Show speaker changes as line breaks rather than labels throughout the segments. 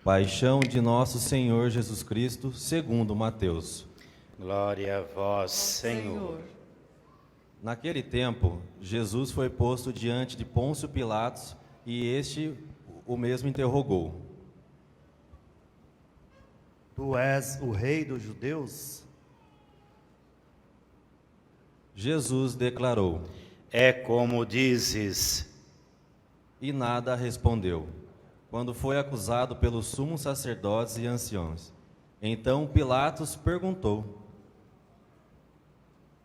Paixão de nosso Senhor Jesus Cristo, segundo Mateus.
Glória a vós, Senhor.
Naquele tempo, Jesus foi posto diante de Pôncio Pilatos e este o mesmo interrogou.
Tu és o rei dos judeus?
Jesus declarou.
É como dizes.
E nada respondeu, quando foi acusado pelos sumos sacerdotes e anciãos. Então Pilatos perguntou.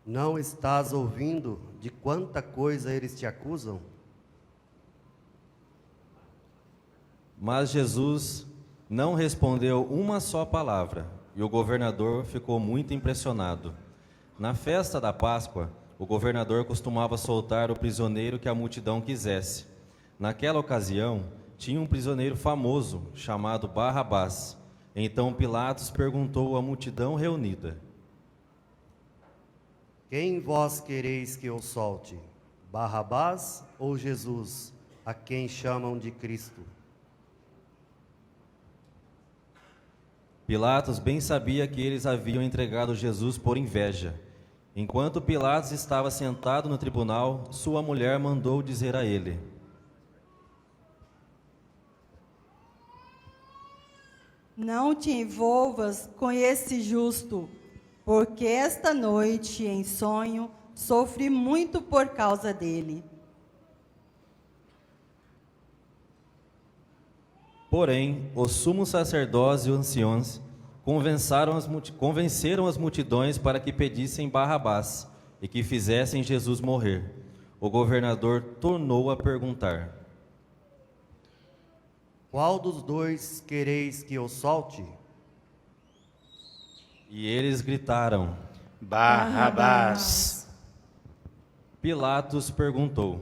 Não estás ouvindo de quanta coisa eles te acusam?
Mas Jesus não respondeu uma só palavra, e o governador ficou muito impressionado. Na festa da Páscoa, o governador costumava soltar o prisioneiro que a multidão quisesse. Naquela ocasião, tinha um prisioneiro famoso, chamado Barrabás. Então Pilatos perguntou à multidão reunida.
Quem vós quereis que eu solte? Barrabás ou Jesus, a quem chamam de Cristo?
Pilatos bem sabia que eles haviam entregado Jesus por inveja. Enquanto Pilatos estava sentado no tribunal, sua mulher mandou dizer a ele.
Não te envolvas com esse justo, porque esta noite, em sonho, sofri muito por causa dele.
Porém, os sumos sacerdotes e os anciãos convenceram as multidões para que pedissem Barrabás e que fizessem Jesus morrer. O governador tornou a perguntar.
Qual dos dois quereis que eu solte?
E eles gritaram.
Barrabás.
Pilatos perguntou.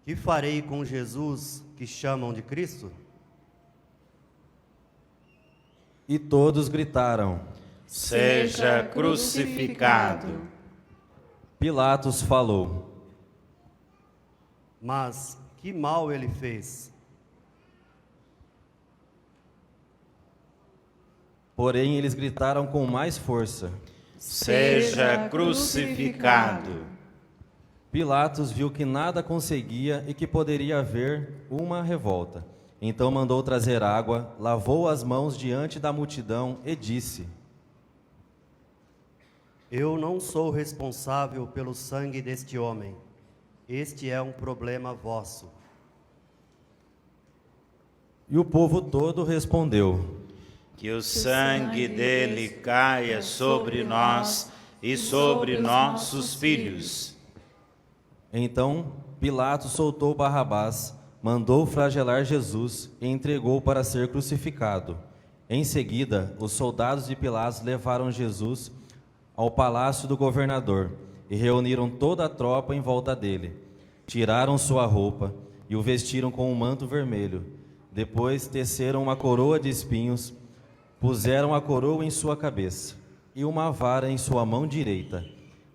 Que farei com Jesus, que chamam de Cristo?
E todos gritaram.
Seja crucificado.
Pilatos falou.
Mas que mal ele fez?
Porém, eles gritaram com mais força.
Seja crucificado.
Pilatos viu que nada conseguia e que poderia haver uma revolta. Então mandou trazer água, lavou as mãos diante da multidão e disse:
Eu não sou responsável pelo sangue deste homem. Este é um problema vosso.
E o povo todo respondeu:
Que o sangue dele caia sobre nós e sobre nossos filhos.
Então Pilatos soltou Barrabás, mandou flagelar Jesus e entregou para ser crucificado. Em seguida, os soldados de Pilatos levaram Jesus ao palácio do governador e reuniram toda a tropa em volta dele. Tiraram sua roupa e o vestiram com um manto vermelho. Depois teceram uma coroa de espinhos, puseram a coroa em sua cabeça e uma vara em sua mão direita.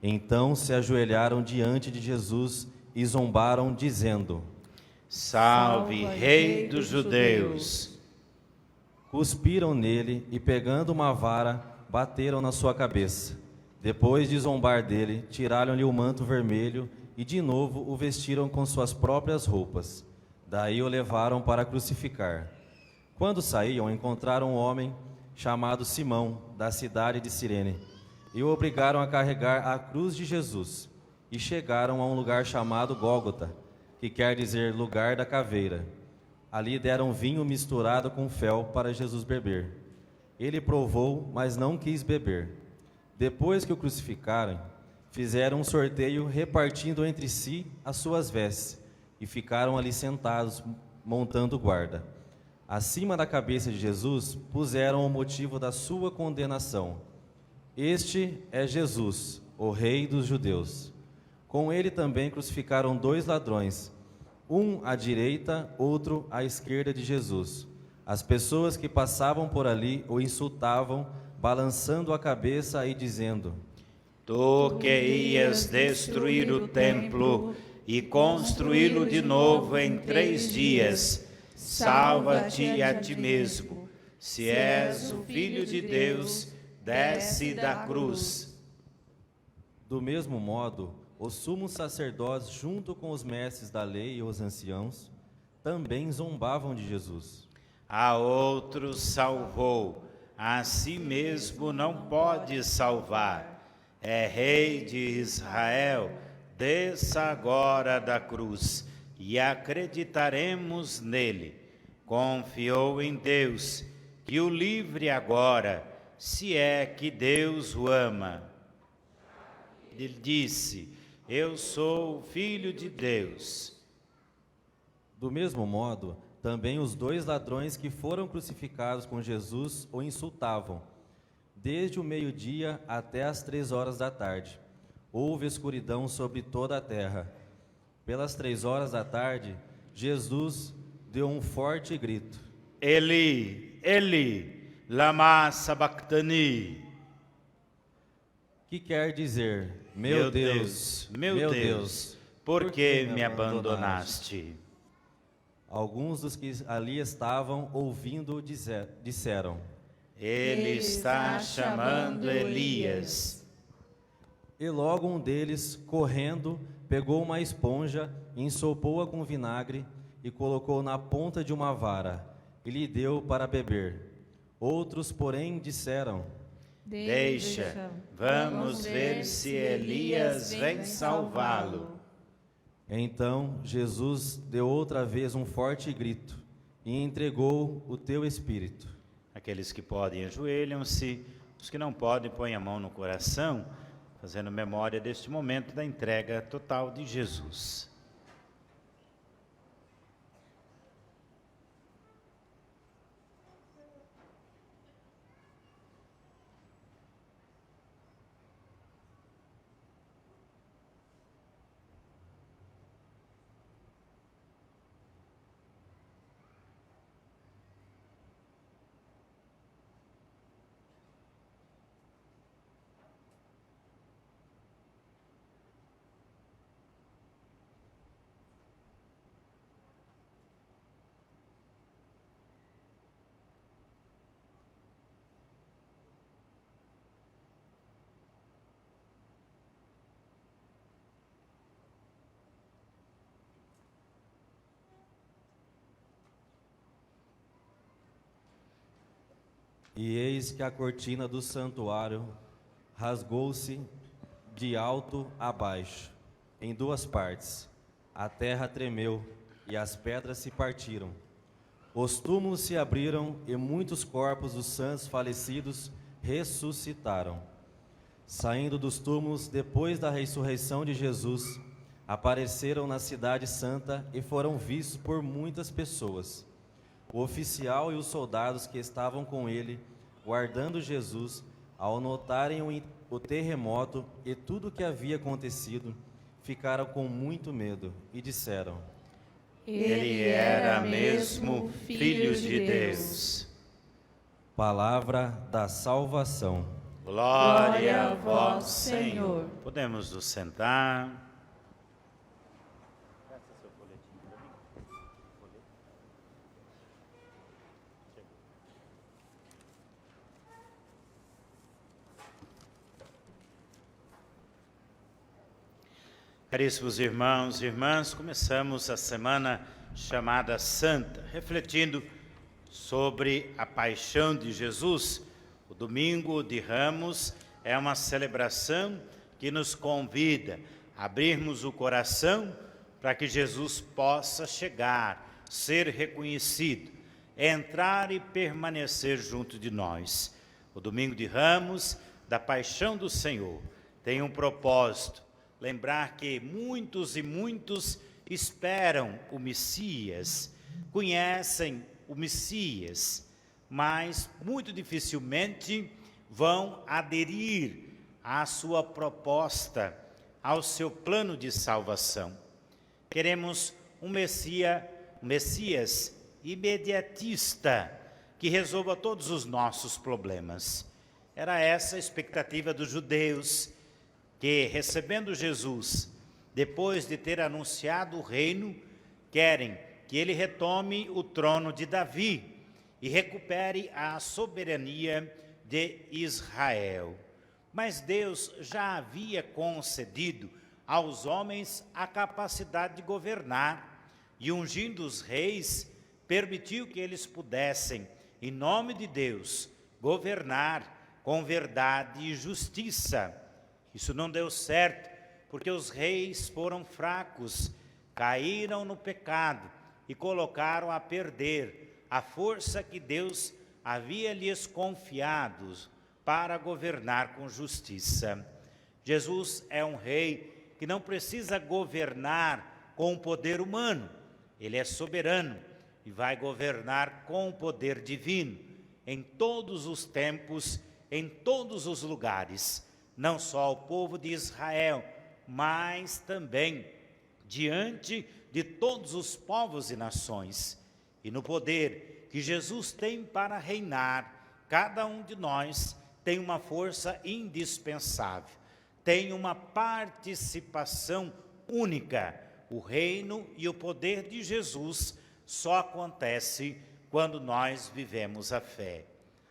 Então se ajoelharam diante de Jesus e zombaram, dizendo:
Salve, Rei dos Judeus!
Cuspiram nele e, pegando uma vara, bateram na sua cabeça. Depois de zombar dele, tiraram-lhe o manto vermelho e de novo o vestiram com suas próprias roupas. Daí o levaram para crucificar. Quando saíam, encontraram um homem chamado Simão, da cidade de Cirene, e o obrigaram a carregar a cruz de Jesus. E chegaram a um lugar chamado Gólgota, que quer dizer lugar da caveira. Ali deram vinho misturado com fel para Jesus beber. Ele provou, mas não quis beber. Depois que o crucificaram, fizeram um sorteio repartindo entre si as suas vestes, e ficaram ali sentados, montando guarda. Acima da cabeça de Jesus puseram o motivo da sua condenação. Este é Jesus, o Rei dos Judeus. Com ele também crucificaram 2 ladrões, um à direita, outro à esquerda de Jesus. As pessoas que passavam por ali o insultavam, balançando a cabeça e dizendo:
Tu que ias destruir o templo e construí-lo de novo em 3 dias, salva-te a ti mesmo. Se és o Filho de Deus, desce da cruz.
Do mesmo modo, os sumos sacerdotes, junto com os mestres da lei e os anciãos, também zombavam de Jesus.
A outros salvou, a si mesmo não pode salvar. É Rei de Israel, desça agora da cruz e acreditaremos nele. Confiou em Deus, que o livre agora, se é que Deus o ama. Ele disse: eu sou o Filho de Deus.
Do mesmo modo, também os 2 ladrões que foram crucificados com Jesus o insultavam. Desde o meio-dia até as 3 horas da tarde, houve escuridão sobre toda a terra. Pelas 3 horas da tarde, Jesus deu um forte grito:
Eli, Eli, lama sabachthani.
Que quer dizer: meu Deus,
por que me abandonaste?
Alguns dos que ali estavam ouvindo disseram:
Ele está chamando Elias.
E logo um deles, correndo, pegou uma esponja, ensopou-a com vinagre e colocou na ponta de uma vara, e lhe deu para beber. Outros, porém, disseram:
Deixa, vamos ver se Elias vem salvá-lo.
Então Jesus deu outra vez um forte grito e entregou o teu espírito.
Aqueles que podem ajoelham-se, os que não podem põem a mão no coração, fazendo memória deste momento da entrega total de Jesus.
E eis que a cortina do santuário rasgou-se de alto a baixo, em 2 partes. A terra tremeu e as pedras se partiram. Os túmulos se abriram e muitos corpos dos santos falecidos ressuscitaram. Saindo dos túmulos depois da ressurreição de Jesus, apareceram na cidade santa e foram vistos por muitas pessoas. O oficial e os soldados que estavam com ele, guardando Jesus, ao notarem o terremoto e tudo o que havia acontecido, ficaram com muito medo e disseram:
Ele era mesmo Filho de Deus.
Palavra da salvação.
Glória a vós, Senhor. Podemos nos sentar. Caríssimos irmãos e irmãs, começamos a semana chamada Santa, refletindo sobre a paixão de Jesus. O domingo de Ramos é uma celebração que nos convida a abrirmos o coração para que Jesus possa chegar, ser reconhecido, entrar e permanecer junto de nós. O domingo de Ramos, da paixão do Senhor, tem um propósito: lembrar que muitos e muitos esperam o Messias, conhecem o Messias, mas muito dificilmente vão aderir à sua proposta, ao seu plano de salvação. Queremos um Messias imediatista, que resolva todos os nossos problemas. Era essa a expectativa dos judeus, que, recebendo Jesus, depois de ter anunciado o reino, querem que ele retome o trono de Davi e recupere a soberania de Israel. Mas Deus já havia concedido aos homens a capacidade de governar, e ungindo os reis, permitiu que eles pudessem, em nome de Deus, governar com verdade e justiça. Isso não deu certo, porque os reis foram fracos, caíram no pecado e colocaram a perder a força que Deus havia lhes confiado para governar com justiça. Jesus é um rei que não precisa governar com o poder humano. Ele é soberano e vai governar com o poder divino em todos os tempos, em todos os lugares, não só o povo de Israel, mas também diante de todos os povos e nações. E no poder que Jesus tem para reinar, cada um de nós tem uma força indispensável, tem uma participação única. O reino e o poder de Jesus só acontece quando nós vivemos a fé.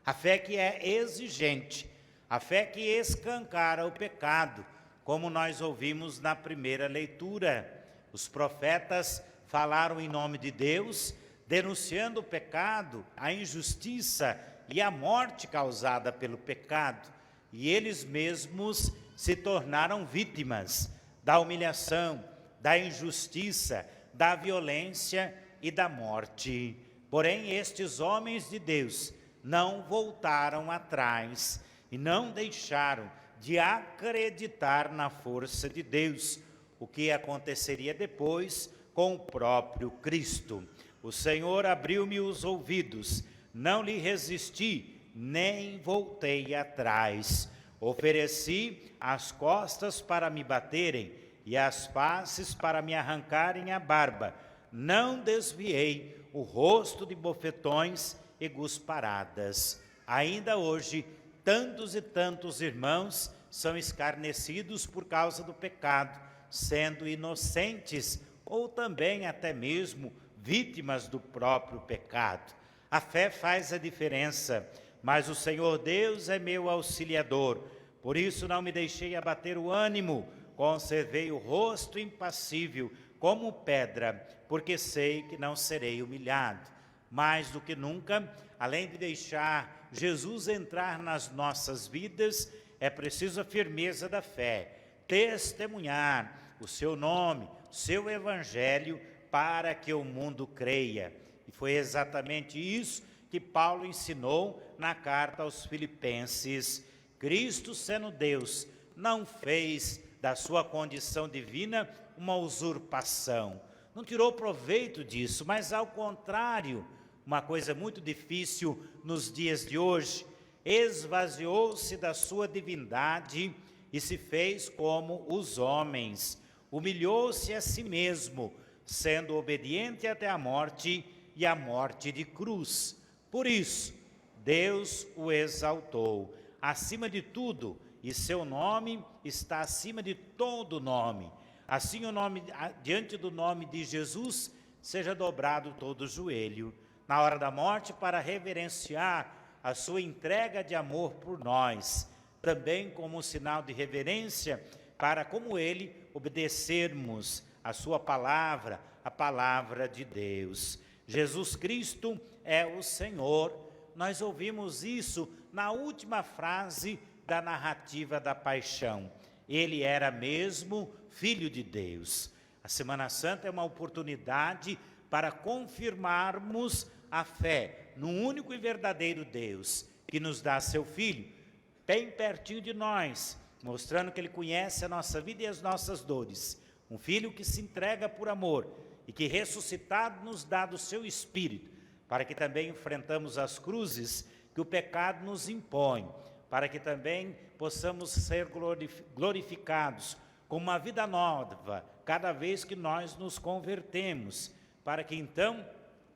A fé que é exigente, a fé que escancara o pecado, como nós ouvimos na primeira leitura. Os profetas falaram em nome de Deus, denunciando o pecado, a injustiça e a morte causada pelo pecado. E eles mesmos se tornaram vítimas da humilhação, da injustiça, da violência e da morte. Porém, estes homens de Deus não voltaram atrás e não deixaram de acreditar na força de Deus, o que aconteceria depois com o próprio Cristo. O Senhor abriu-me os ouvidos, não lhe resisti, nem voltei atrás. Ofereci as costas para me baterem e as faces para me arrancarem a barba. Não desviei o rosto de bofetões e gusparadas. Ainda hoje, tantos e tantos irmãos são escarnecidos por causa do pecado, sendo inocentes ou também até mesmo vítimas do próprio pecado. A fé faz a diferença, mas o Senhor Deus é meu auxiliador. Por isso não me deixei abater o ânimo, conservei o rosto impassível como pedra, porque sei que não serei humilhado. Mais do que nunca, além de deixar Jesus entrar nas nossas vidas, é preciso a firmeza da fé, testemunhar o seu nome, o seu evangelho, para que o mundo creia. E foi exatamente isso que Paulo ensinou na carta aos Filipenses. Cristo, sendo Deus, não fez da sua condição divina uma usurpação, não tirou proveito disso, mas ao contrário, uma coisa muito difícil nos dias de hoje, esvaziou-se da sua divindade e se fez como os homens, humilhou-se a si mesmo, sendo obediente até a morte e a morte de cruz. Por isso, Deus o exaltou acima de tudo, e seu nome está acima de todo nome. Assim, o nome, diante do nome de Jesus, seja dobrado todo o joelho, na hora da morte, para reverenciar a sua entrega de amor por nós, também como sinal de reverência, para, como ele, obedecermos a sua palavra, a palavra de Deus. Jesus Cristo é o Senhor. Nós ouvimos isso na última frase da narrativa da paixão. Ele era mesmo Filho de Deus. A Semana Santa é uma oportunidade para confirmarmos a fé no único e verdadeiro Deus, que nos dá seu Filho, bem pertinho de nós, mostrando que Ele conhece a nossa vida e as nossas dores. Um Filho que se entrega por amor e que, ressuscitado, nos dá do seu Espírito, para que também enfrentamos as cruzes que o pecado nos impõe, para que também possamos ser glorificados com uma vida nova, cada vez que nós nos convertemos, para que então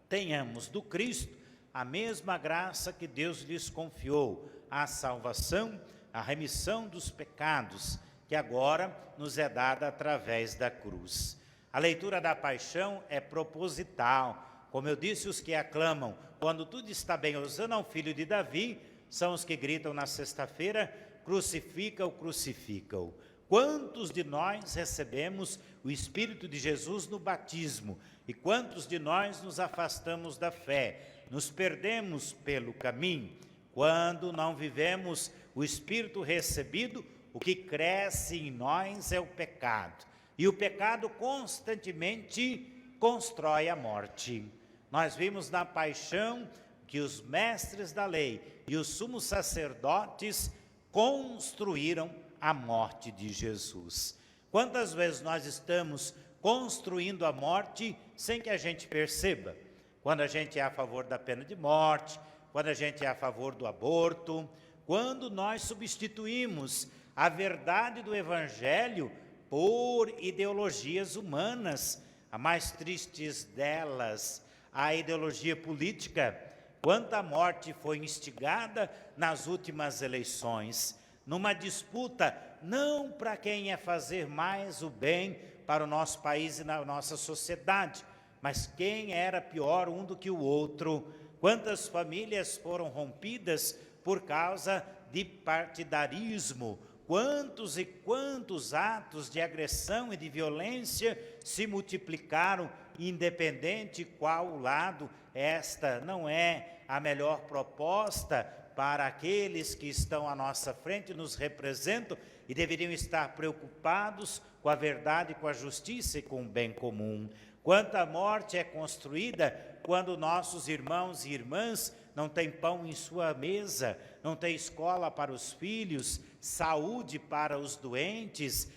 tenhamos do Cristo a mesma graça que Deus lhes confiou, a salvação, a remissão dos pecados, que agora nos é dada através da cruz. A leitura da paixão é proposital. Como eu disse, os que aclamam quando tudo está bem, Hosana ao filho de Davi, são os que gritam na sexta-feira, crucifica-o, crucifica-o. Quantos de nós recebemos o Espírito de Jesus no batismo? E quantos de nós nos afastamos da fé? Nos perdemos pelo caminho. Quando não vivemos o Espírito recebido, o que cresce em nós é o pecado. E o pecado constantemente constrói a morte. Nós vimos na paixão que os mestres da lei e os sumos sacerdotes construíram a morte de Jesus. Quantas vezes nós estamos construindo a morte sem que a gente perceba? Quando a gente é a favor da pena de morte, quando a gente é a favor do aborto, quando nós substituímos a verdade do Evangelho por ideologias humanas, a mais tristes delas, a ideologia política. Quanta morte foi instigada nas últimas eleições, numa disputa não para quem ia fazer mais o bem para o nosso país e na nossa sociedade, mas quem era pior um do que o outro. Quantas famílias foram rompidas por causa de partidarismo? Quantos e quantos atos de agressão e de violência se multiplicaram, independente qual o lado? Esta não é a melhor proposta para aqueles que estão à nossa frente e nos representam e deveriam estar preocupados com a verdade, com a justiça e com o bem comum. Quanta morte é construída quando nossos irmãos e irmãs não têm pão em sua mesa, não têm escola para os filhos, saúde para os doentes,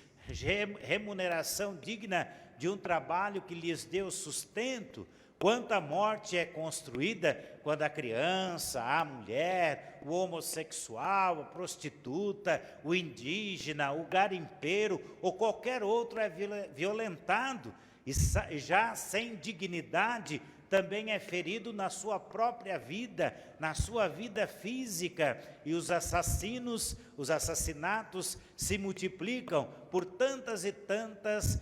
remuneração digna de um trabalho que lhes deu sustento. Quanta morte é construída quando a criança, a mulher, o homossexual, a prostituta, o indígena, o garimpeiro ou qualquer outro é violentado e já sem dignidade também é ferido na sua própria vida, na sua vida física, e os assassinatos se multiplicam por tantas e tantas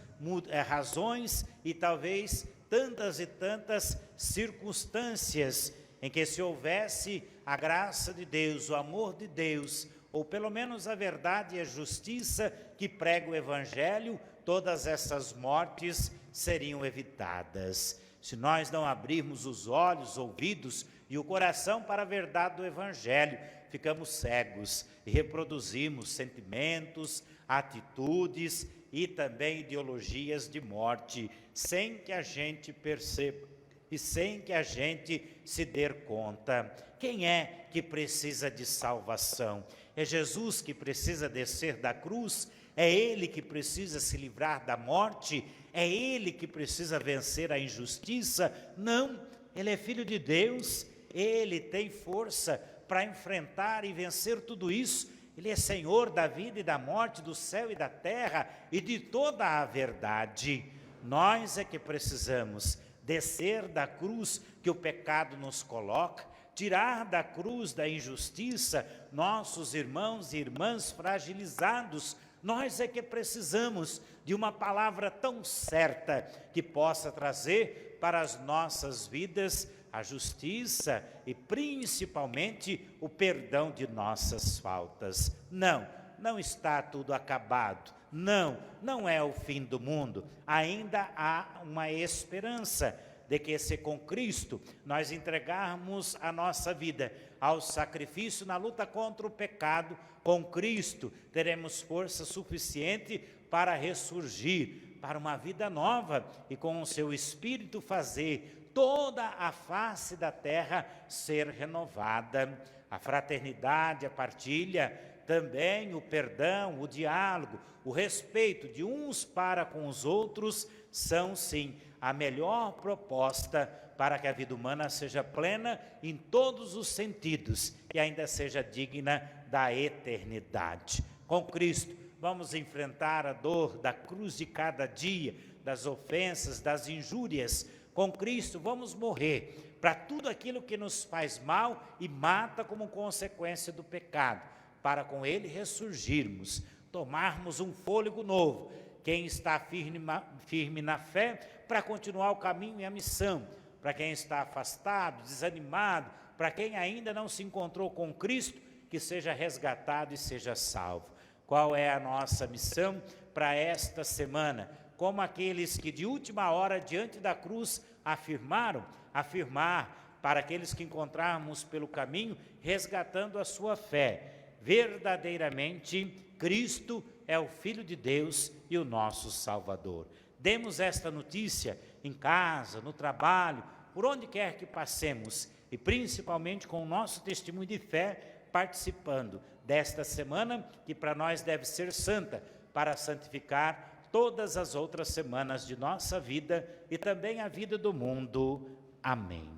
razões e talvez tantas e tantas circunstâncias em que, se houvesse a graça de Deus, o amor de Deus, ou pelo menos a verdade e a justiça que prega o Evangelho, todas essas mortes seriam evitadas. Se nós não abrirmos os olhos, ouvidos e o coração para a verdade do Evangelho, ficamos cegos e reproduzimos sentimentos, atitudes e também ideologias de morte, sem que a gente perceba e sem que a gente se dê conta. Quem é que precisa de salvação? É Jesus que precisa descer da cruz? É Ele que precisa se livrar da morte? É Ele que precisa vencer a injustiça? Não, Ele é Filho de Deus, Ele tem força para enfrentar e vencer tudo isso. Ele é Senhor da vida e da morte, do céu e da terra e de toda a verdade. Nós é que precisamos descer da cruz que o pecado nos coloca, tirar da cruz da injustiça nossos irmãos e irmãs fragilizados. Nós é que precisamos de uma palavra tão certa que possa trazer para as nossas vidas a justiça e principalmente o perdão de nossas faltas. Não está tudo acabado. Não é o fim do mundo. Ainda há uma esperança de que, se com Cristo nós entregarmos a nossa vida ao sacrifício na luta contra o pecado, com Cristo teremos força suficiente para ressurgir, para uma vida nova e com o seu Espírito fazer toda a face da terra ser renovada. A fraternidade, a partilha, também o perdão, o diálogo, o respeito de uns para com os outros são, sim, a melhor proposta para que a vida humana seja plena em todos os sentidos e ainda seja digna da eternidade. Com Cristo, vamos enfrentar a dor da cruz de cada dia, das ofensas, das injúrias. Com Cristo, vamos morrer para tudo aquilo que nos faz mal e mata como consequência do pecado, para com Ele ressurgirmos, tomarmos um fôlego novo, quem está firme na fé para continuar o caminho e a missão, para quem está afastado, desanimado, para quem ainda não se encontrou com Cristo, que seja resgatado e seja salvo. Qual é a nossa missão para esta semana? Como aqueles que de última hora diante da cruz afirmar para aqueles que encontrarmos pelo caminho, resgatando a sua fé. Verdadeiramente, Cristo é o Filho de Deus e o nosso Salvador. Demos esta notícia em casa, no trabalho, por onde quer que passemos, e principalmente com o nosso testemunho de fé, participando desta semana, que para nós deve ser santa, para santificar todas as outras semanas de nossa vida e também a vida do mundo. Amém.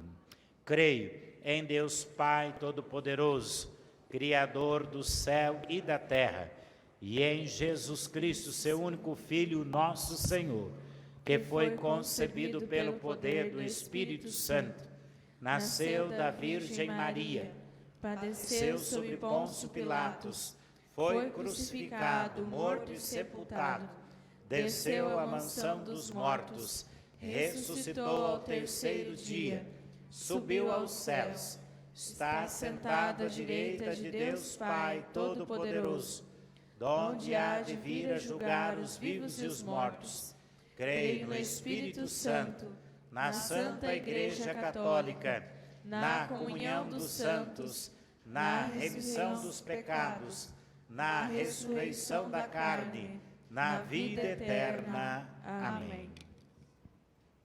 Creio em Deus Pai Todo-Poderoso, Criador do céu e da terra, e em Jesus Cristo, seu único Filho, nosso Senhor, que foi concebido pelo poder do Espírito Santo, nasceu da Virgem Maria, padeceu sob Pôncio Pilatos, foi crucificado, morto e sepultado, desceu à mansão dos mortos, ressuscitou ao terceiro dia, subiu aos céus, está assentado à direita de Deus Pai Todo-Poderoso, donde há de vir a julgar os vivos e os mortos. Creio no Espírito Santo, na Santa Igreja Católica, na comunhão dos santos, na remissão dos pecados, na ressurreição da carne, na vida eterna. Amém.